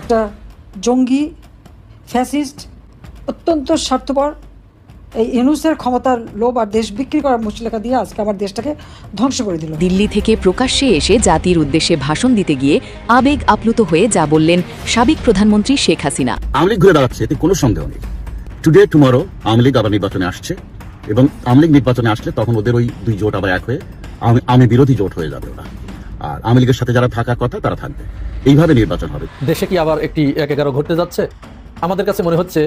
একটা জঙ্গি ফ্যাসিস্ট অত্যন্ত স্বার্থপর এই ইউনূসের ক্ষমতার লোভ আর দেশ বিক্রি করার মুচলেখা দিয়ে আজকে আমার দেশটাকে ধ্বংস করে দিল। দিল্লি থেকে প্রকাশ্যে এসে জাতির উদ্দেশ্যে ভাষণ দিতে গিয়ে আবেগ আপ্লুত হয়ে যা বললেন সাবেক প্রধানমন্ত্রী শেখ হাসিনা। আওয়ামী লীগ ঘুরে দাঁড়াচ্ছে, এতে কোনো সন্দেহ নেই। টুডে টুমরো আওয়ামী লীগ আবার নির্বাচনে আসছে এবং আওয়ামী লীগ নির্বাচনে আসলে তখন ওদের ওই দুই জোট আবার এক হয়ে আমি বিরোধী জোট হয়ে যাবে ওরা। আর আওয়ামী লীগের সাথে যারা থাকার কথা তারা থাকবে। এইভাবে নির্বাচন হবে। দেশে কি আবার একটি ১-১১ ঘটতে যাচ্ছে? আমাদের কাছে মনে হচ্ছে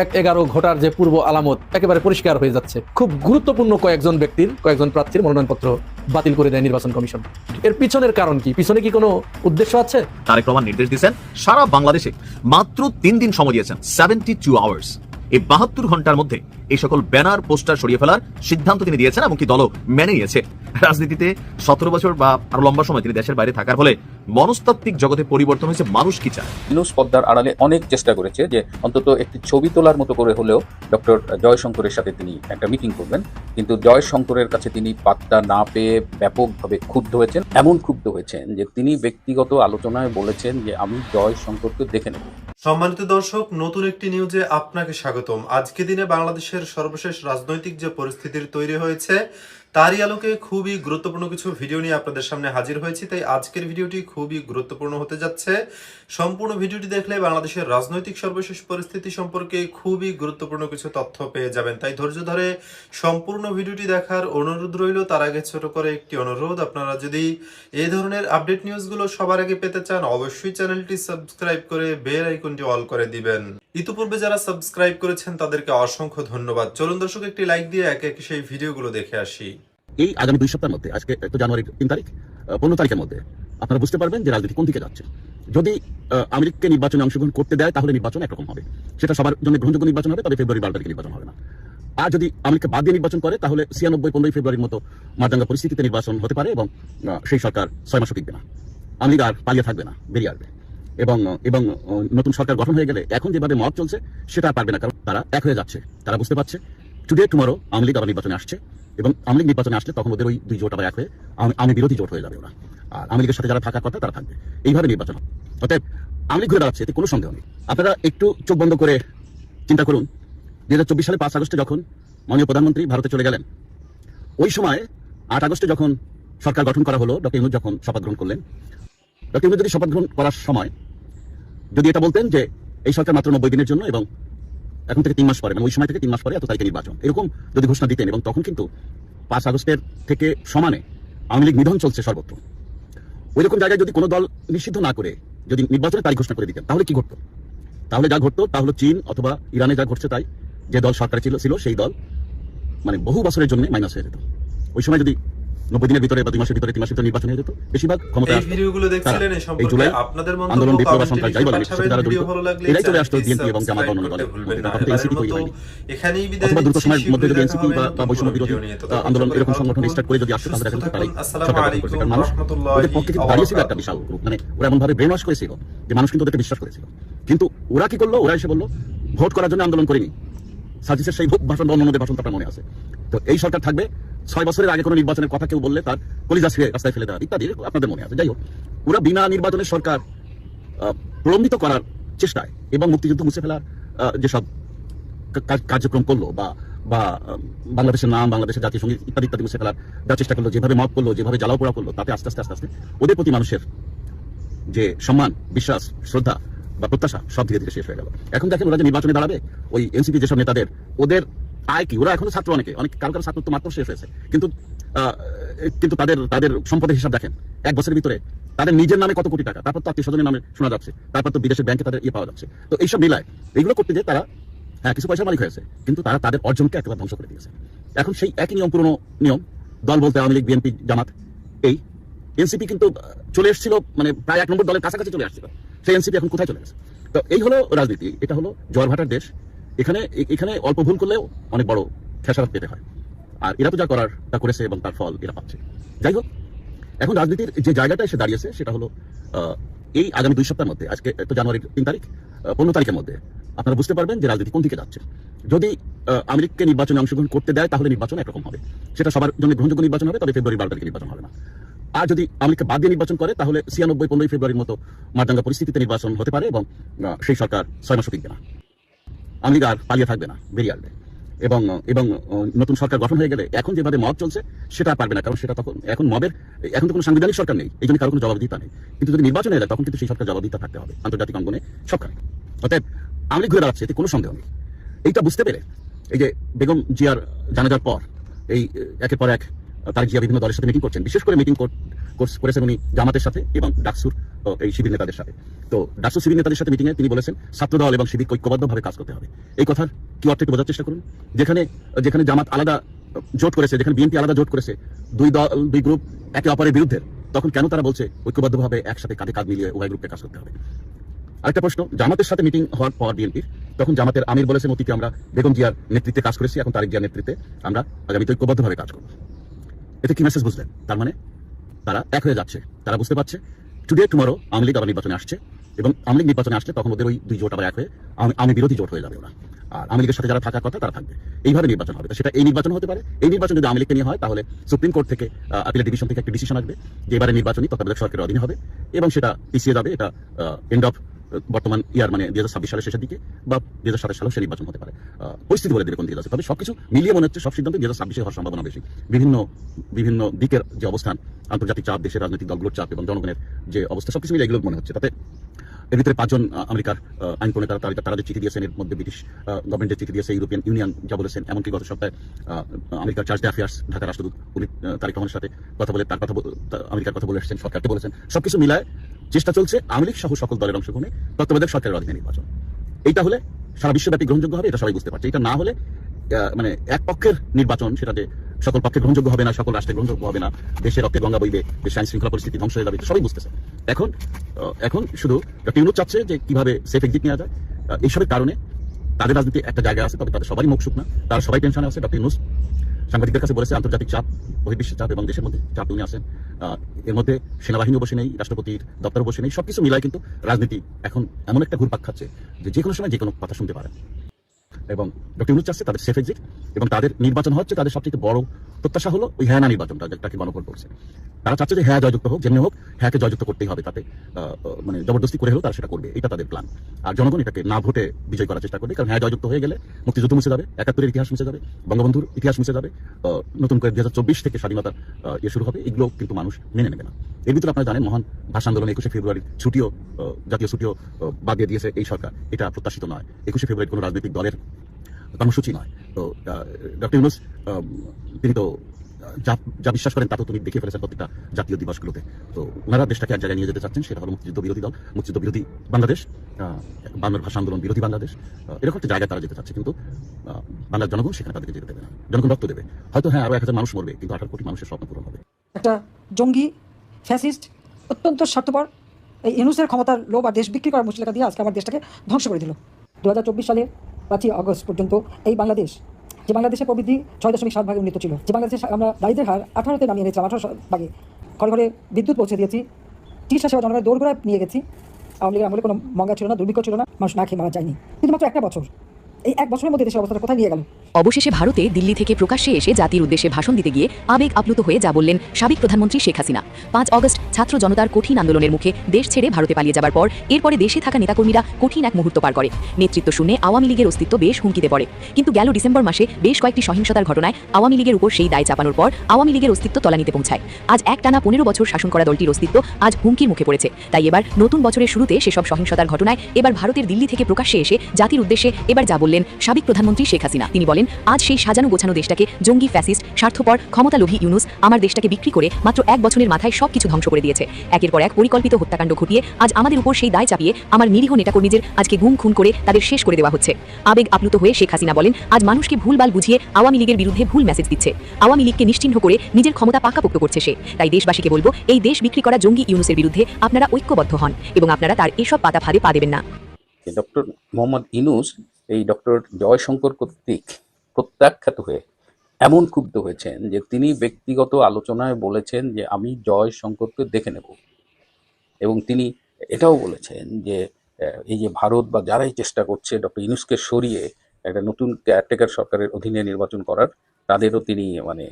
১-১১ ঘটার যে পূর্ব আলামত একেবারে পরিষ্কার হয়ে যাচ্ছে। খুব গুরুত্বপূর্ণ কয়েকজন প্রার্থীর মনোনয়নপত্র বাতিল করে দেয় নির্বাচন কমিশন। এর পিছনের কারণ কি? পিছনে কি কোনো উদ্দেশ্য আছে? তারেক রহমান নির্দেশ দিয়েছেন সারা বাংলাদেশে মাত্র ৩ দিন সময় দিয়েছেন, 72 আওয়ার্স। এই ৭২ ঘন্টার মধ্যে এই সকল ব্যানার পোস্টার সরিয়ে ফেলার সিদ্ধান্ত তিনি দিয়েছেন এবং কি দলও মেনে নিয়েছে। রাজনীতিতে ১৭ বছর বা আরো লম্বা সময় তিনি দেশের বাইরে থাকার ফলে মনস্তাত্ত্বিক জগতে পরিবর্তন হয়েছে। মানুষ কি চায়? ইউনূস পদ্মার আড়ালে অনেক চেষ্টা করেছে যে অন্তত একটি ছবি তোলার মতো করে হলেও ডক্টর জয়শঙ্করের সাথে তিনি একটা মিটিং করবেন, কিন্তু জয়শঙ্করের কাছে তিনি পাত্তা না পেয়ে ব্যাপকভাবে ক্ষুব্ধ হয়েছেন। এমন ক্ষুব্ধ হয়েছেন যে তিনি ব্যক্তিগত আলোচনায় বলেছেন যে আমি জয়শঙ্করকে দেখে নেব। সম্মানিত দর্শক, নতুন একটি নিউজে আপনাকে স্বাগতম। আজকে দিনে বাংলাদেশের সর্বশেষ রাজনৈতিক যে পরিস্থিতির তৈরি হয়েছে তারই আলোকে খুবই গুরুত্বপূর্ণ কিছু ভিডিও নিয়ে আপনাদের সামনে হাজির হয়েছি। তাই আজকের ভিডিওটি খুবই গুরুত্বপূর্ণ হতে যাচ্ছে। সম্পূর্ণ ভিডিওটি দেখলে বাংলাদেশের রাজনৈতিক সর্বশেষ পরিস্থিতি সম্পর্কে খুবই গুরুত্বপূর্ণ কিছু তথ্য পেয়ে যাবেন। তাই ধৈর্য ধরে সম্পূর্ণ ভিডিওটি দেখার অনুরোধ রইল। তার আগে ছোট করে একটি অনুরোধ, আপনারা যদি এই ধরনের আপডেট নিউজগুলো সবার আগে পেতে চান অবশ্যই চ্যানেলটি সাবস্ক্রাইব করে বেল আইকনটি অল করে দিবেন। ইতিপূর্বে যারা সাবস্ক্রাইব করেছেন তাদেরকে অসংখ্য ধন্যবাদ। চলুন দর্শক একটি লাইক দিয়ে একে একে সেই ভিডিওগুলো দেখে আসি। এই আগামী ২ সপ্তাহের মধ্যে, আজকে তো জানুয়ারির ৩ তারিখ, ১৫ তারিখের মধ্যে আপনারা বুঝতে পারবেন যে রাজনীতি কোন দিকে যাচ্ছে। যদি আওয়ামী লীগকে নির্বাচনে অংশগ্রহণ করতে দেয় তাহলে নির্বাচন একরকম হবে, সেটা সবার জন্য গ্রহণযোগ্য নির্বাচন হবে, তবে ফেব্রুয়ারি ১২ তারিখে নির্বাচন হবে না। আর যদি আওয়ামী লীগকে বাদ দিয়ে নির্বাচন করে তাহলে ৯৬-১৫ ফেব্রুয়ারির মতো মারদাঙ্গা পরিস্থিতিতে নির্বাচন হতে পারে এবং সেই সরকার ৬ মাসও টিকবে না। আওয়ামী লীগ আর পালিয়ে থাকবে না, বেরিয়ে আসবে এবং নতুন সরকার গঠন হয়ে গেলে এখন যেভাবে মত চলছে সেটা আর পারবে না, কারণ তারা এক হয়ে যাচ্ছে। তারা বুঝতে পারছে টুডে টুমরো আওয়ামী লীগ আবার নির্বাচনে আসছে এবং আওয়ামী লীগ নির্বাচনে আসলে তখন ওদের ওই দুই জোট আবার এক হয়ে আমি বিরোধী জোট হয়ে যাবে ওরা। আর আওয়ামী লীগের সাথে যারা থাকার কথা তারা থাকবে। এইভাবে নির্বাচন হবে। অতএব আওয়ামী লীগ ঘুরে দাঁড়াচ্ছে, এতে কোনো সন্দেহ নেই। আপনারা একটু চোখ বন্ধ করে চিন্তা করুন, ২০২৪ সালে ৫ আগস্টে যখন মাননীয় প্রধানমন্ত্রী ভারতে চলে গেলেন, ওই সময় ৮ আগস্টে যখন সরকার গঠন করা হলো, ডক্টর ইউনূস যখন শপথ গ্রহণ করলেন, ডক্টর ইউনূস যদি শপথ গ্রহণ করার সময় যদি এটা বলতেন যে এই সরকার মাত্র ৯০ দিনের জন্য এবং এখন থেকে ৩ মাস পরে, মানে ওই সময় থেকে ৩ মাস পরে এত তারিখে নির্বাচন, এরকম যদি ঘোষণা দিতেন, এবং তখন কিন্তু ৫ আগস্টের থেকে সমানে আওয়ামী লীগ নিধন চলছে সর্বত্র, ওই রকম জায়গায় যদি কোনো দল নিষিদ্ধ না করে যদি নির্বাচনের তারিখ ঘোষণা করে দিতেন তাহলে কি ঘটতো? তাহলে যা ঘটতো তা হলো চীন অথবা ইরানে যা ঘটছে তাই, যে দল সরকারে ছিল সেই দল মানে বহু বছরের জন্য মাইনাস হয়ে যেত। ওই সময় যদি ৯০ দিনের ভিতরে বা ২ মাসের ভিতরে ৩ মাসের ভিতরে নির্বাচন হয়ে যেত, বেশিরভাগ ক্ষমতা এই ভিডিওগুলো দেখছিলেন এই সম্পর্কে জুলাই আপনাদের আন্দোলন মন্তব্য বিপ্লব সরকার কমেন্টে যাই বলেন পাঠাবেন। যারা ভিডিও জড়িত ভালো লাগলে এরাই চলে আসতো বিএনপি এবং জামাত সাবস্ক্রাইব অন্য দলে। করতে ভুলবেন না। তখন তো এনসিপি তৈরি হয়নি। এখানেই বিদায় অথবা দ্রুত নিচ্ছি। সময়ের মধ্যে যদি এনসিপি দেখা হবে বা বৈষম্য নতুন বিরোধী ভিডিও নিয়ে। ততক্ষণ আন্দোলন এরকম ভালো সংগঠন থাকুন, স্টার্ট করে যদি আসতো তাহলে সুস্থ এখন তারাই থাকুন। আসসালামু সরকার গঠন আলাইকুম করছে। কারণ মানুষ রহমতুল্লাহি ওদের পক্ষে কিন্তু দাঁড়িয়েছিল একটা বিশাল গ্রুপ, মানে ওরা এমনভাবে ব্রেন ওয়াশ করেছিল যে মানুষ কিন্তু ওদেরকে বিশ্বাস করেছিল। কিন্তু ওরা কি করলো? ওরা এসে বললো ভোট করার জন্য আন্দোলন করিনি। সার্জিসের সেই ভাষণ বা অন্যদের ভাষণ তার মনে আছে। তো এই সরকার থাকবে, ৬ বছরের আগে কোনো নির্বাচনের কথা কেউ বললে তার কলিজা ছিঁড়ে রাস্তায় ফেলে দেওয়া ইত্যাদি আপনাদের মনে আছে। যাই হোক, ওরা বিনা নির্বাচনের সরকার প্রলম্বিত করার চেষ্টায় এবং মুক্তিযুদ্ধ মুছে ফেলার যেসব কার্যক্রম করলো বা বাংলাদেশের নাম, বাংলাদেশের জাতীয় সঙ্গীত ইত্যাদি মুছে ফেলার যা চেষ্টা করলো, যেভাবে মত করলো, যেভাবে জ্বালাও পোড়া করলো, তাতে আস্তে আস্তে ওদের প্রতি মানুষের যে সম্মান, বিশ্বাস, শ্রদ্ধা বা প্রত্যাশা সব ধীরে ধীরে শেষ হয়ে গেল। এখন দেখেন ওরা যে নির্বাচনে দাঁড়াবে, ওই এনসিপি যেসব নেতাদের ওদের আয় কি, ওরা এখনো ছাত্র, অনেকে কারো ছাত্র তো মাত্র শেষ হয়েছে, কিন্তু তাদের সম্পদের হিসাব দেখেন ১ বছরের ভিতরে তাদের নিজের নামে কত কোটি টাকা, তারপর তো আত্মীয় স্বজনের নামে শোনা যাচ্ছে, তারপর তো বিদেশের ব্যাংকে তাদের পাওয়া যাচ্ছে। তো এইসব মিলায় এইগুলো করতে যে তারা কিছু পয়সার মালিক হয়েছে, কিন্তু তারা তাদের অর্জনকে একেবারে ধ্বংস করে দিয়েছে। এখন সেই একই নিয়ম, পুরনো নিয়ম, দল বলতে আওয়ামী লীগ, বিএনপি, জামাত, এই এনসিপি কিন্তু চলে এসেছিল, মানে প্রায় ১ নম্বর দলের কাছাকাছি চলে আসছিল। সেই এনসিপি এখন কোথায় চলে গেছে? তো এই হলো রাজনীতি, এটা হলো জোয়ার ভাটার দেশ। এখানে অল্প ভুল করলেও অনেক বড় খেসারত পেতে হয়। আর এরা তো যা করার তা করেছে এবং তার ফল এরা পাচ্ছে। যাই হোক, এখন রাজনীতির যে জায়গাটা এসে দাঁড়িয়েছে সেটা হলো এই আগামী ২ সপ্তাহের মধ্যে, আজকে তো জানুয়ারির ৩ তারিখ, ১৫ তারিখের মধ্যে আপনারা বুঝতে পারবেন যে রাজনীতি কোন দিকে যাচ্ছে। যদি আওয়ামী লীগকে নির্বাচনে অংশগ্রহণ করতে দেয় তাহলে নির্বাচন একরকম হবে, সেটা সবার জন্য গ্রহণযোগ্য নির্বাচন হবে, তবে ফেব্রুয়ারি 12 তারিখে নির্বাচন হবে না। আর যদি আওয়ামী লীগকে বাদ দিয়ে নির্বাচন করে তাহলে 96-15 ফেব্রুয়ারির মতো মারদাঙ্গা পরিস্থিতিতে নির্বাচন হতে পারে এবং সেই সরকার 6 মাসও টিকবে না। আওয়ামী লীগ আর পালিয়ে থাকবে না, বেরিয়ে আসবে। এবং এবং নতুন সরকার গঠন হয়ে গেলে এখন যেভাবে মব চলছে সেটা পারবে না, কারণ সেটা তখন এখন তো কোনো সাংবিধানিক সরকার নেই, এই জন্য কারো কোনো জবাবদিহিতা নেই। কিন্তু যদি নির্বাচন এলে তখন কিন্তু সেই সরকার জবাবদিহিতা থাকতে হবে আন্তর্জাতিক অঙ্গনে সবখানে। অতএব আওয়ামী লীগ ঘুরে দাঁড়াচ্ছে, এতে কোনো সন্দেহ নেই। এইটা বুঝতে পেরে এই যে বেগম জিয়ার জানাজার পর এই একের পর এক তারেক জিয়া বিভিন্ন দলের সাথে মিটিং করছেন, বিশেষ করে মিটিং করেছেন উনি জামাতের সাথে এবং ডাকসুর এই শিবির নেতাদের সাথে। তো ডাকসুর শিবির নেতাদের সাথে মিটিংয়ে তিনি বলেছেন ছাত্রদল এবং শিবির ঐক্যবদ্ধভাবে কাজ করতে হবে। এই কথার কি অর্থ একটু বোঝার চেষ্টা করুন। যেখানে জামাত আলাদা জোট করেছে, যেখানে বিএনপি আলাদা জোট করেছে, দুই গ্রুপ একে অপরের বিরুদ্ধে, তখন কেন তারা বলছে ঐক্যবদ্ধভাবে একসাথে কাঁধে কাঁধ মিলিয়ে উভয় গ্রুপকে কাজ করতে হবে? আরেকটা প্রশ্ন, জামাতের সাথে মিটিং হওয়ার পর বিএনপির, তখন জামাতের আমির বলেছেন অতীতে আমরা বেগম জিয়ার নেতৃত্বে কাজ করেছি, এখন তারেক জিয়ার নেতৃত্বে আমরা আগামীতে ঐক্যবদ্ধভাবে কাজ করব। এতে কি মেসেজ বুঝলেন? তার মানে তারা এক হয়ে যাচ্ছে, তারা বুঝতে পারছে টুডে টুমরো আওয়ামী লীগ আবার নির্বাচনে আসছে, এবং আওয়ামী লীগ নির্বাচনে আসলে তখন ওদের ওই দুই জোট আবার এক হয়ে আওয়ামী বিরোধী জোট হয়ে যাবে ওরা, আর আওয়ামী লীগের সাথে যারা থাকার কথা তারা থাকবে। এইভাবে নির্বাচন হবে। সেটা এই নির্বাচন হতে পারে। এই নির্বাচন যদি আওয়ামী লীগকে নিয়ে হয় তাহলে সুপ্রিম কোর্ট থেকে আপিলের ডিভিশন থেকে একটা ডিসিশন আসবে যে এবারে নির্বাচনই তত্ত্বাবধায়ক সরকারের অধীনে হবে, এবং সেটা পিছিয়ে যাবে। এটা এন্ড অফ বর্তমান ইয়ার মানে 2026 সালের শেষের দিকে বা 2027 সালেও সে নির্বাচন হতে পারে। পরিস্থিতি বলে দেবে কোন দিকে যাচ্ছে। তবে সবকিছু মিলিয়ে মনে হচ্ছে সব সিদ্ধান্ত 2026 হওয়ার সম্ভাবনা বেশি। বিভিন্ন দিকের যে অবস্থান, আন্তর্জাতিক চাপ, দেশের রাজনৈতিক দলগুলোর চাপ এবং জনগণের যে অবস্থা, সবকিছু মিলে এগুলো মনে হচ্ছে। তাতে এর ভিতরে 5 জন আমেরিকার আইন প্রণেতা তারা যে চিঠি দিয়েছেন, এর মধ্যে ব্রিটিশ গভর্নমেন্টের চিঠি দিয়েছে, ইউরোপিয়ান ইউনিয়ন যা বলেছেন, এমনকি গত সপ্তাহে আমেরিকার চার্জ দ্য অ্যাফেয়ার্স ঢাকা রাষ্ট্রদূত উনি তারেক রহমানের সাথে কথা বলে আমেরিকার কথা বলে এসেছেন, সরকারকে বলেছেন। সবকিছু মিলায় চেষ্টা চলছে আওয়ামী লীগ সহ সকল দলের অংশগ্রহণে তত্ত্বাবধায়ক সরকারের অধীনে নির্বাচন। এইটা হলে সারা বিশ্বব্যাপী গ্রহণযোগ্য হবে, এটা সবাই বুঝতে পারছে। এটা না হলে মানে এক পক্ষের নির্বাচন, সেটাতে সকল পক্ষে গ্রহণযোগ্য হবে না, সকল রাষ্ট্রে গ্রহণযোগ্য হবে না, দেশের রক্তে গঙ্গা বইবে, দেশের আইন শৃঙ্খলা পরিস্থিতি ধ্বংস হয়ে যাবে, সবাই বুঝতেছে। এখন শুধু ডক্টর ইউনূস চাচ্ছে যে কিভাবে সেফ এক্সিট নেওয়া যায়। এইসবের কারণে তাদের রাজনীতি একটা জায়গায় আছে, তবে তাদের সবারই মুখ শুক না, তারা সবাই টেনশনে আছে। ডক্টর ইউনূস সাংবাদিকদের কাছে বলেছে আন্তর্জাতিক চাপ, বহির্বিশ্বের চাপ এবং দেশের মধ্যে চাপ উনি আছেন। এর মধ্যে সেনাবাহিনীও বসে নেই, রাষ্ট্রপতির দপ্তরও বসে নেই, সবকিছু মিলায় কিন্তু রাজনীতি এখন এমন একটা ঘুরপাক খাচ্ছে যে কোনো সময় যে কোনো কথা শুনতে পারেন। এবং ডক্টর ইউনূস চাচ্ছে তাদের সেফ এক্সিট, এবং তাদের নির্বাচন হচ্ছে তাদের সবচেয়ে বড় প্রত্যাশা হলো ওই হ্যাঁ না নির্বাচনটা, যেটাকে গণভোট করছে। তারা চাচ্ছে যে হ্যাঁ জয়যুক্ত হোক, যেমনি হোক হ্যাঁকে জয়যুক্ত করতেই হবে, তাতে মানে জবরদস্তি করে হলেও তারা সেটা করবে, এটা তাদের প্ল্যান। আর জনগণ এটাকে না ভোটে বিজয় করার চেষ্টা করবে, কারণ হ্যাঁ জয়যুক্ত হয়ে গেলে মুক্তিযুদ্ধ মুছে যাবে, 71-এর ইতিহাস মুছে যাবে, বঙ্গবন্ধুর ইতিহাস মুছে যাবে, নতুন করে 2024 থেকে স্বাধীনতার শুরু হবে। এগুলো কিন্তু মানুষ মেনে নেবে না। এর ভিতরে আপনারা জানেন মহান ভাষা আন্দোলন 21শে ফেব্রুয়ারি ছুটিও, জাতীয় ছুটিও বাদ দিয়ে দিয়েছে এই সরকার। এটা প্রত্যাশিত নয়। 21শে ফেব্রুয়ারি কোনো রাজনৈতিক দলের কর্মসূচি নয়। তো ডক্টর ইউনূস তিনি তো যা বিশ্বাস করেন তা তো তুমি দেখে ফেলেছেন প্রত্যেকটা জাতীয় দিবসগুলোতে। তো ওনারা দেশটাকে এক জায়গায় নিয়ে যেতে চাচ্ছেন, সেটা হলো মুক্তিযুদ্ধ বিরোধী দল, মুক্তিযুদ্ধ বিরোধী বাংলাদেশ, বাংলার ভাষা আন্দোলন বিরোধী বাংলাদেশ, এরকম একটা জায়গায় তারা যেতে চাচ্ছে। কিন্তু বাংলার জনগণ সেখানে তাদেরকে যেতে দেবে না। জনগণ রক্ত দেবে, হয়তো হ্যাঁ আরো 1000 মানুষ মরবে, কিন্তু 18 কোটি মানুষের স্বপ্ন পূরণ হবে। একটা জঙ্গি ফ্যাসিস্ট অত্যন্ত স্বার্থপর এই ইউনূসের ক্ষমতার লোভ আর দেশ বিক্রি করার মুচলেখা দিয়ে আজকে আমার দেশটাকে ধ্বংস করে দিল। 2024 সালে 5 আগস্ট পর্যন্ত এই বাংলাদেশ, যে বাংলাদেশের প্রবৃদ্ধি 6.7 ভাগে উন্নীত ছিল, যে বাংলাদেশে আমরা দারিদ্রের হার 18-তে নামিয়ে এনেছিলাম, 18 ভাগে, ঘরে ঘরে বিদ্যুৎ পৌঁছে দিয়েছি, চিকিৎসা সেবা জনগণের দৌড়গোড়ায় নিয়ে গেছি। আওয়ামী লীগের আমলে কোনো মঙ্গা ছিল না, দুর্ভিক্ষ ছিল না, মানুষ না খেয়ে মারা যায়নি। কিন্তু মাত্র একটা বছর, এই এক বছরের মধ্যে দেশের অবস্থাটা কোথায় নিয়ে গেল? অবশেষে ভারতে দিল্লি থেকে প্রকাশ্যে এসে জাতির উদ্দেশ্যে ভাষণ দিতে গিয়ে আবেগ আপ্লুত হয়ে যা বললেন সাবেক প্রধানমন্ত্রী শেখ হাসিনা। 5 আগস্ট ছাত্র জনতার কঠিন আন্দোলনের মুখে দেশ ছেড়ে ভারতে পালিয়ে যাবার পর এরপরে দেশে থাকা নেতাকর্মীরা কঠিন এক মুহূর্ত পার করে। নেতৃত্ব শূন্যে আওয়ামী লীগের অস্তিত্ব বেশ হুমকিতে পড়ে। কিন্তু গেল ডিসেম্বর মাসে বেশ কয়েকটি সহিংসতার ঘটনায় আওয়ামী লীগের উপর সেই দায় চাপানোর পর আওয়ামী লীগের অস্তিত্ব তলানিতে পৌঁছায়। আজ একটানা 15 বছর শাসন করা দলটির অস্তিত্ব আজ হুমকির মুখে পড়েছে। তাই এবার নতুন বছরের শুরুতে সেসব সহিংসতার ঘটনায় এবার ভারতের দিল্লি থেকে প্রকাশ্যে এসে জাতির উদ্দেশ্যে এবার যা বললেন সাবেক প্রধানমন্ত্রী শেখ হাসিনা। তিনি বলেন, আজ সেই সাজানো গোছানো দেশটাকে জঙ্গি, ফ্যাসিস্ট, স্বার্থপর, ক্ষমতালোভী ইউনূস আমার দেশটাকে বিক্রি করে মাত্র 1 বছরের মাথায় সবকিছু ধ্বংস করে দিয়েছে। একের পর এক পরিকল্পিত হত্যাকাণ্ড ঘটিয়ে আজ আমাদের উপর সেই দায় চাপিয়ে আমার নিরীহ নেতাকর্মীদের আজকে গুম খুন করে তাদের শেষ করে দেওয়া হচ্ছে। আবেগ আপ্লুত হয়ে শেখ হাসিনা বলেন, আজ মানুষকে ভুলভাল বুঝিয়ে আওয়ামী লীগের বিরুদ্ধে ভুল মেসেজ দিচ্ছে, আওয়ামী লীগকে নিশ্চিহ্ন করে নিজের ক্ষমতা পাকাপোক্ত করছে সে। তাই দেশবাসীকে বলবো, এই দেশ বিক্রি করা জঙ্গি ইউনূসের বিরুদ্ধে আপনারা ঐক্যবদ্ধ হন এবং আপনারা তার এসব পাতা ফাঁদে পা দেবেন না। ডক্টর মোহাম্মদ ইউনূস এই ডক্টর জয়শঙ্কর কর্তৃক প্রত্যাখ্যাত হয়ে এমন ক্ষুব্ধ হয়েছেন যে তিনি ব্যক্তিগত আলোচনায় বলেছেন যে আমি জয়শঙ্করকে দেখে নেব, এবং তিনি এটাও বলেছেন যে এই যে ভারত বা যারাই চেষ্টা করছে ডক্টর ইউনূসকে সরিয়ে একটা নতুন কেয়ারটেকার সরকারের অধীনে নির্বাচন করার, তাদেরও তিনি মানে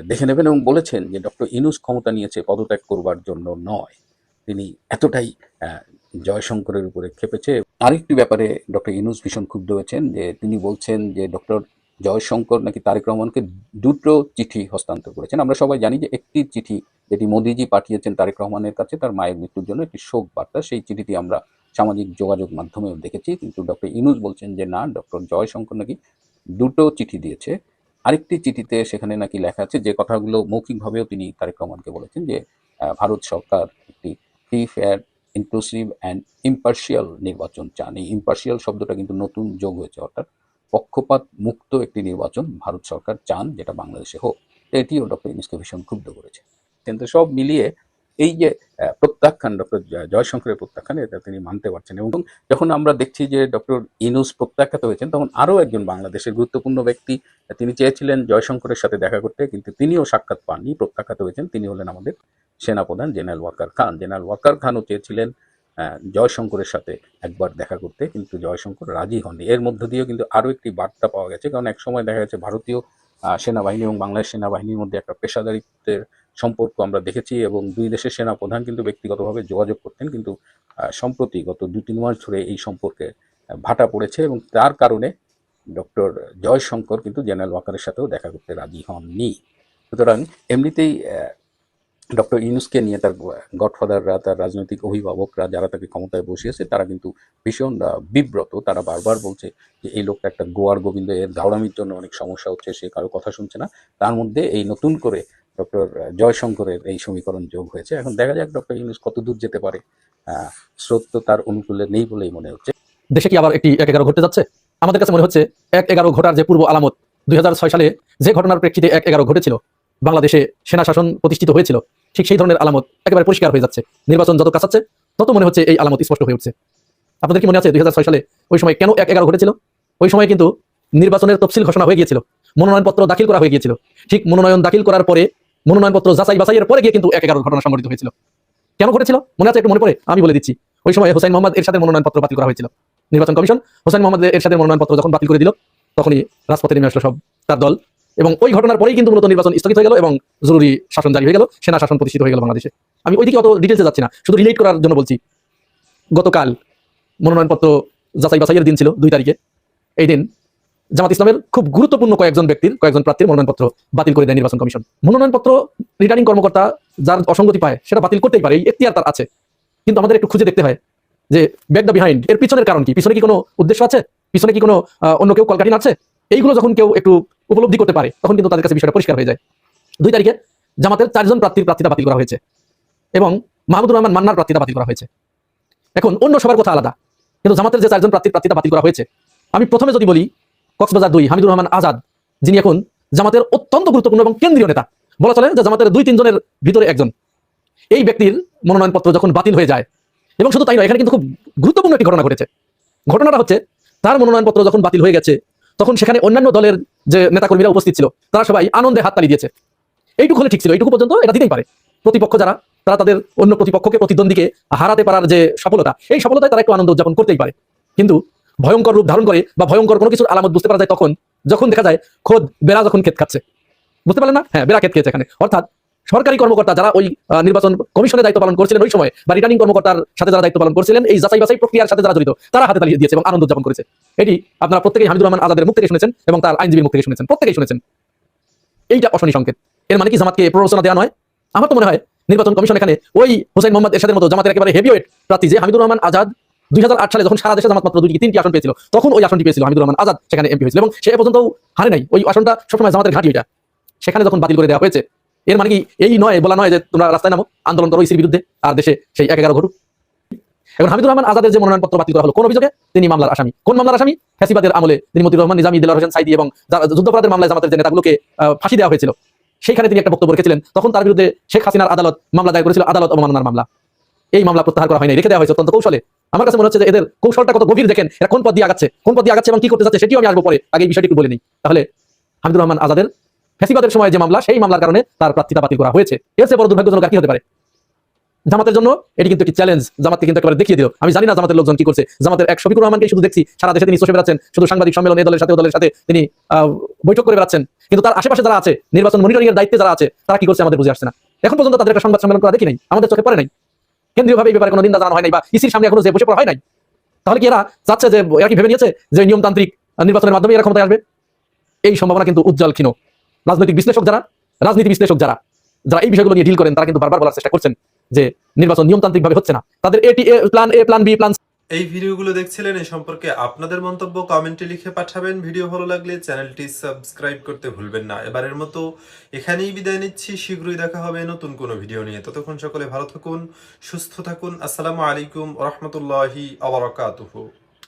দেখে নেবেন এবং বলেছেন যে ডক্টর ইউনূস ক্ষমতা নিয়েছে পদত্যাগ করবার জন্য নয়, তিনি এতটাই জয়শঙ্করের উপরে ক্ষেপেছে। আরেকটি ব্যাপারে ডক্টর ইউনূস ভীষণ ক্ষুব্ধ হয়েছেন, যে তিনি বলছেন যে ডক্টর জয়শঙ্কর নাকি তারেক রহমানকে দুটো চিঠি হস্তান্তর করেছেন। আমরা সবাই জানি যে একটি চিঠি যেটি মোদিজি পাঠিয়েছেন তারেক রহমানের কাছে তার মায়ের মৃত্যুর জন্য, একটি শোক বার্তা, সেই চিঠিটি আমরা সামাজিক যোগাযোগ মাধ্যমেও দেখেছি। কিন্তু ডক্টর ইউনূস বলছেন যে না, ডক্টর জয়শঙ্কর নাকি দুটো চিঠি দিয়েছে। আরেকটি চিঠিতে সেখানে নাকি লেখা আছে, যে কথাগুলো মৌখিকভাবেও তিনি তারেক রহমানকে বলেছেন, যে ভারত সরকার একটি free, fair, inclusive and impartial নির্বাচন চান। এই ইম্পার্শিয়াল শব্দটা কিন্তু নতুন যোগ হয়েছে, অর্থাৎ পক্ষপাত মুক্ত একটি নির্বাচন ভারত সরকার চান, যেটা বাংলাদেশে হোক। তো এটিও ডক্টর ইউনূসকে ভীষণ ক্ষুব্ধ করেছে। কিন্তু সব মিলিয়ে এই যে প্রত্যাখ্যান, ডক্টর জয়শঙ্করের প্রত্যাখ্যান, এটা তিনি মানতে পারছেন। এবং যখন আমরা দেখছি যে ডক্টর ইউনূস প্রত্যাখ্যাত হয়েছেন, তখন আরও একজন বাংলাদেশের গুরুত্বপূর্ণ ব্যক্তি, তিনি চেয়েছিলেন জয়শঙ্করের সাথে দেখা করতে, কিন্তু তিনিও সাক্ষাৎ পাননি, প্রত্যাখ্যাত হয়েছেন। তিনি হলেন আমাদের সেনাপ্রধান জেনারেল ওয়াকার খান। জেনারেল ওয়াকার খানও চেয়েছিলেন জয়শঙ্করের সাথে একবার দেখা করতে, কিন্তু জয়শঙ্কর রাজি হননি। এর মধ্য দিয়েও কিন্তু আরও একটি বার্তা পাওয়া গেছে, কারণ এক সময় দেখা গেছে ভারতীয় সেনাবাহিনী এবং বাংলাদেশ সেনাবাহিনীর মধ্যে একটা পেশাদারিত্বের সম্পর্ক আমরা দেখেছি, এবং দুই দেশের সেনাপ্রধান কিন্তু ব্যক্তিগতভাবে যোগাযোগ করতেন। কিন্তু সম্প্রতি গত 2-3 মাস ধরে এই সম্পর্কে ভাটা পড়েছে, এবং তার কারণে ডক্টর জয়শঙ্কর কিন্তু জেনারেল ওয়াকারের সাথেও দেখা করতে রাজি হননি। সুতরাং এমনিতেই ডক্টর ইউনূসকে নিয়ে তার গডফাদাররা, তার রাজনৈতিক অভিভাবকরা, যারা তাকে ক্ষমতায় বসিয়েছে, তারা কিন্তু ভীষণ বিব্রত। তারা বারবার বলছে যে এই লোকটা একটা গোয়ার গোবিন্দ, এর গাওড়ামির জন্য অনেক সমস্যা হচ্ছে, সে কারো কথা শুনছে না। তার মধ্যে এই নতুন করে ডক্টর জয়শঙ্করের এই সমীকরণ যোগ হয়েছে। এখন দেখা যাক ডক্টর ইউনূস কত দূর যেতে পারে। স্রোত তো তার অনুকূলে নেই বলেই মনে হচ্ছে। দেশে কি আবার একটি 1/11 ঘটতে যাচ্ছে? আমাদের কাছে মনে হচ্ছে 1/11 ঘটার যে পূর্ব আলামত, 2006 সালে যে ঘটনার প্রেক্ষিতে 1/11 ঘটেছিল, বাংলাদেশে সেনা শাসন প্রতিষ্ঠিত হয়েছিল, ঠিক সেই ধরনের আলামত একেবারে পরিষ্কার হয়ে যাচ্ছে। নির্বাচন যত কাছাচ্ছে তত মনে হচ্ছে এই আলামত স্পষ্ট হয়ে উঠছে। আপনাদের কি মনে আছে 2006 সালে ওই সময় কেন 1/11 ঘটেছিল? ওই সময় কিন্তু নির্বাচনের তফসিল ঘোষণা হয়ে গিয়েছিল, মনোনয়নপত্র দাখিল করা হয়ে গিয়েছিল। ঠিক মনোনয়ন দাখিল করার পরে, মনোনয়নপত্র যাচাই বাছাইয়ের পরে গিয়ে কিন্তু 1/11 ঘটনা সংঘটিত হয়েছিল। কেন ঘটেছিল মনে আছে? একটু মনে পড়ে? আমি বলে দিচ্ছি। ওই সময় হোসেন মোহাম্মদ এরশাদের মনোনয়নপত্র বাতিল করা হয়েছিল। নির্বাচন কমিশন হোসেন মোহাম্মদ এরশাদের মনোনয়নপত্র যখন বাতিল করে দিল, তখনই রাজপথে নেমে আসলো সব তার দল, এবং ওই ঘটনার পরেই কিন্তু মূলত নির্বাচন স্থগিত হয়ে গেল এবং জরুরি শাসন জারি হয়ে গেল, সেনা শাসন প্রতিষ্ঠিত হয়ে গেল বাংলাদেশে। আমি ওইদিকে অত ডিটেলসে যাচ্ছি না, শুধু রিলেট করার জন্য বলছি। গতকাল মনোনয়নপত্র যাচাই বাছাইয়ের দিন ছিল 2 তারিখে। এই দিন জামাত ইসলামের খুব গুরুত্বপূর্ণ কয়েকজন প্রার্থীর মনোনয়নপত্র বাতিল করে দেয় নির্বাচন কমিশন। মনোনয়নপত্র রিটার্নিং কর্মকর্তা যার অসঙ্গতি পায় সেটা বাতিল করতেই পারে, এই এখতিয়ার তার আছে। কিন্তু আমাদের একটু খুঁজে দেখতে হয় যে ব্যাক দ্য বিহাইন্ড, এর পিছনের কারণ কি? পিছনে কি কোনো উদ্দেশ্য আছে? পিছনে কি কোনো অন্য কেউ কলকাঠি নাড়ছে? এইগুলো যখন কেউ একটু উপলব্ধি করতে পারে, তখন কিন্তু তাদের কাছে বিষয়টা পরিষ্কার হয়ে যায়। 2 তারিখে জামাতের 4 জন প্রার্থীতা বাতিল করা হয়েছে, এবং মাহমুদুর রহমান মান্নার প্রার্থীতা বাতিল করা হয়েছে। এখন অন্য সবার কথা আলাদা, কিন্তু জামাতের যে 4 জন প্রার্থীতা বাতিল করা হয়েছে, আমি প্রথমে যদি বলি কক্সবাজার 2 হামিদুর রহমান আজাদ, যিনি এখন জামাতের অত্যন্ত গুরুত্বপূর্ণ এবং কেন্দ্রীয় নেতা, বলা চলে যে জামাতের 2-3 জনের ভিতরে একজন। এই ব্যক্তির মনোনয়নপত্র যখন বাতিল হয়ে যায়, এবং শুধু তাই নয়, এখানে কিন্তু খুব গুরুত্বপূর্ণ একটি ঘটনা ঘটেছে। ঘটনাটা হচ্ছে, তার মনোনয়নপত্র যখন বাতিল হয়ে গেছে, তখন সেখানে অন্যান্য দলের যে নেতাকর্মীরা উপস্থিত ছিল, তারা সবাই আনন্দে হাততালি দিয়েছে। এইটুকু হলে ঠিক ছিল, এইটুকু পর্যন্ত এটা দিতেই পারে। প্রতিপক্ষ যারা, তারা তাদের অন্য প্রতিপক্ষকে, প্রতিদ্বন্দ্বীকে হারাতে পারার যে সফলতা, এই সফলতায় তারা একটু আনন্দ উদযাপন করতেই পারে। কিন্তু ভয়ঙ্কর রূপ ধারণ করে বা ভয়ঙ্কর কোনো কিছুর আলামত বুঝতে পারা যায় তখন, যখন দেখা যায় খোদ বেড়া যখন ক্ষেত খাচ্ছে। বুঝতে পারলেন না? হ্যাঁ, বেড়া ক্ষেত খেয়েছে এখানে। অর্থাৎ সরকারি কর্মকর্তা যারা ওই নির্বাচন কমিশনের দায়িত্ব পালন করছিলেন ওই সময়, বা রিটার্নিং কর্মকর্তার সাথে যারা দায়িত্ব পালন করছিলেন, এই যাচাই বাছাই প্রক্রিয়ার সাথে যারা জড়িত, তারা হাতে তালি দিয়েছে এবং আনন্দ উদযাপন করেছে। এটি আপনারা প্রত্যেকেই হামিদুর রহমান আজাদের মুখ থেকে শুনেছেন এবং তার আইনজীবীর মুখ থেকে শুনেছেন, প্রত্যেকেই শুনেছেন। এইটা অশনি সংকেত। এর মানে কি জামাতকে প্ররোচনা দেওয়া নয়? আমার তো মনে হয় নির্বাচন কমিশন এখানে ওই হোসেন মোহাম্মদ এরশাদের মতো জামাতের একেবারে হেভিওয়েট প্রার্থী যে হামিদুর রহমান আজাদ 2008 সালে যখন সারা দেশে জামাত মাত্র 2-3টি আসন পেয়েছিল, তখন ওই আসনটি পেয়েছিল হামিদুর রহমান আজাদ, সেখানে এমপি হয়েছিল এবং সে পর্যন্ত হারে নাই। ওই আসনটা সবসময় জামাতের ঘাঁটি, ওইটা সেখানে যখন বাতিল করে দেওয়া হয়েছে, এর মানে কি এই নয়, বলা নয় যে তোমরা রাস্তায় নামো, আন্দোলন করো ইসির বিরুদ্ধে, আর দেশে সেই 1/11 ঘটুক। এখন হামিদুর রহমান আজাদের যে মনোনয়নপত্র বাতিল করা হলো, কোন অভিযোগে? তিনি মামলার আসামি। কোন মামলার আসামি? ফ্যাসিবাদের আমলে তিনি মতিউর রহমান নিজামী, দেলোয়ার হোসেন সাইদি এবং যুদ্ধাপরাধের মামলায় জামাতের যে নেতাগুলোকে ফাঁসি দেওয়া হয়েছিল, সেইখানে তিনি একটা বক্তব্য রেখেছিলেন। তখন তার বিরুদ্ধে শেখ হাসিনার আদালত মামলা দায়ের করেছিল, আদালত অবমাননার মামলা। এই মামলা প্রত্যাহার করা হয়নি, রেখে দেওয়া হয়েছে অত্যন্ত কৌশলে। আমার কাছে মনে হচ্ছে যে এদের কৌশলটা কত গভীর, দেখেন এরা কোন পথ দিয়ে আগাচ্ছে এবং কি করতে যাচ্ছে, সেটিও আমি আসবো পরে। আগে এই বিষয়টি একটু বলে নিই। তাহলে হামিদুর রহমান আজাদের ফ্যাসিবাদের সময় যে মামলা, সেই মামলার কারণে তার প্রার্থীতা বাতিল করা হয়েছে। এর চেয়ে বড় দুর্ভাগ্যজনক আর কি হতে পারে? জামাতের জন্য এটি কিন্তু একটি চ্যালেঞ্জ, জামাতকে কিন্তু একেবারে দেখিয়ে দিল। আমি জানি না জামাতের লোকজন কি করছে। জামাতের এক শফিকুর রহমানকে শুধু দেখছি সারা দেশে তিনি চষে বেড়াচ্ছেন, শুধু সাংবাদিক সম্মেলন এই দলের সাথে ও দলের সাথে তিনি বৈঠক করে বেড়াচ্ছেন, কিন্তু তার আশেপাশে যারা আছে, নির্বাচন মনিটরিং এর দায়িত্বে যারা আছে, তারা কি করছে আমাদের বুঝে আসছে না। এখন পর্যন্ত তাদের একটা সংবাদ সম্মেলন করা দেখি নাই, আমাদের চোখে পড়ে নাই, কেন্দ্রীয়ভাবে এই ব্যাপারে কোনো নিন্দা জানানো হয় নাই বা ইসির সামনে এখনো যে বসে পড়া হয় নাই। তাহলে কি এরা চাচ্ছে যে, এরা কি ভেবে নিয়েছে যে নিয়মতান্ত্রিক নির্বাচনের মাধ্যমে এরা ক্ষমতায় আসবে? এই সম্ভাবনা কিন্তু উজ্জ্বল ক্ষীণ। রাজনৈতিক বিশ্লেষক যারা, রাজনীতি বিশ্লেষক যারা এই বিষয়গুলো নিয়ে ডিল করেন, তারা কিন্তু বারবার বলার চেষ্টা করছেন যে নির্বাচন নিয়মতান্ত্রিক ভাবে হচ্ছে না। তাদের plan A, plan B, plan এই ভিডিওগুলো দেখছিলেন, এই সম্পর্কে আপনাদের মন্তব্য কমেন্টে লিখে পাঠাবেন। ভিডিও ভালো লাগলে চ্যানেলটি সাবস্ক্রাইব করতে ভুলবেন না। এবারের মতো এখানেই বিদায় নিচ্ছি, শীঘ্রই দেখা হবে নতুন কোনো ভিডিও নিয়ে। ততক্ষণ সকলে ভালো থাকুন, সুস্থ থাকুন। আসসালামু আলাইকুম ওয়া রাহমাতুল্লাহি ওয়া বারাকাতুহু।